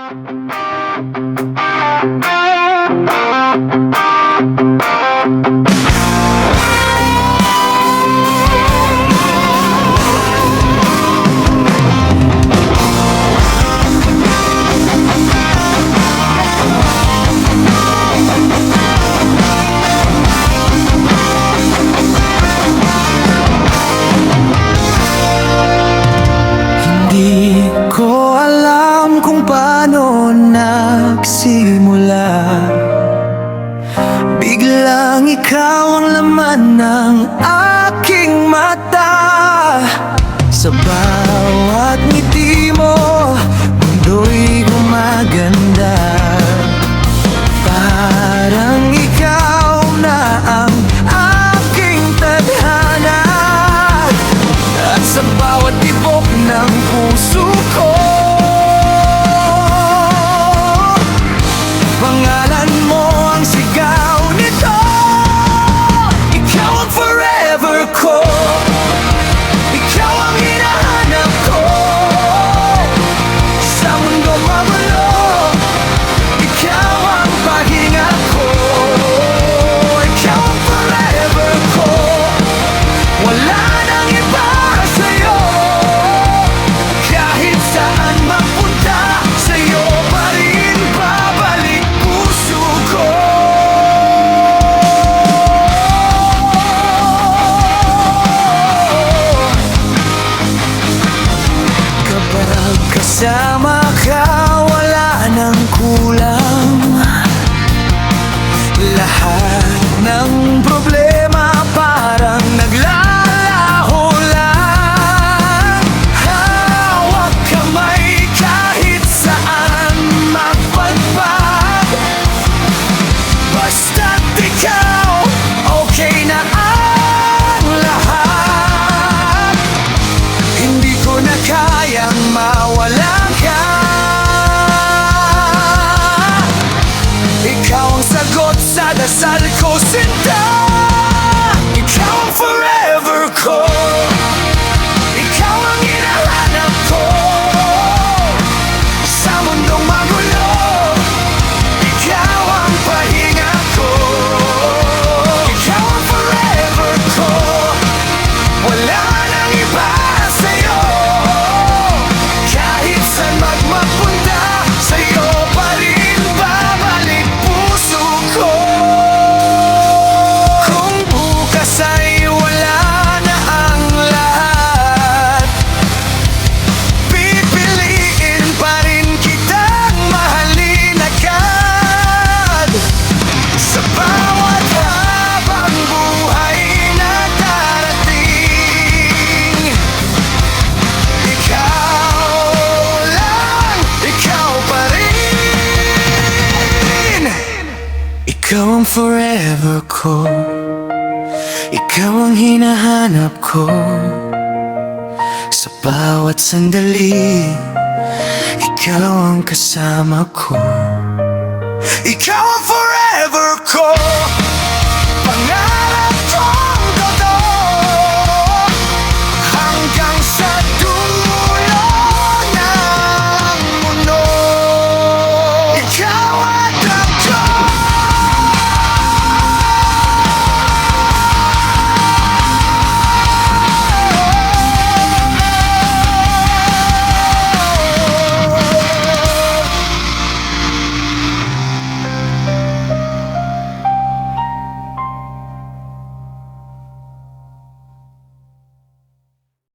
Di ko alam kung paano nagsimula. Biglang ikaw ang laman ng aking mata. Sa bawat ngiti mo, mundo'y gumaganda. Parang ikaw na ang aking tadhana. At sa bawat tibok ng puso ko, pangalan mo ang sigaw nito. Ikaw ang forever ko, ikaw ang hinahanap ko. Sa mundo magulo, ikaw ang pahinga ko. Ikaw ang forever ko, wala nang iba sa'yo. Kahit saan mapunta, sa'yo pa rin babalik puso ko. Kapag kasama ka, wala nang kulang. Lahat ng problema parang naglalaho lang. Hawak kamay kahit saan magpadpad. Basta't ikaw, okay na ang lahat. Hindi ko na kayang mawala ka. Ikaw ang sagot sa dasal ko, sinta. Ikaw ang forever ko, ikaw ang hinahanap ko. Sa mundong magulo, ikaw ang pahinga ko. Ikaw ang forever ko, wala nang iba sa'yo. Kahit saan magmapunta, sa'yo pa rin babalik puso ko. Kung bukas ay wala na ang lahat, pipiliin pa rin kitang mahalin agad. Sa bawat habang buhay na darating, ikaw lang, ikaw pa rin. Ikaw ang forever ko, ikaw ang hinahanap ko. Sa bawat sandali, ikaw ang kasama ko. Ikaw ang forever ko.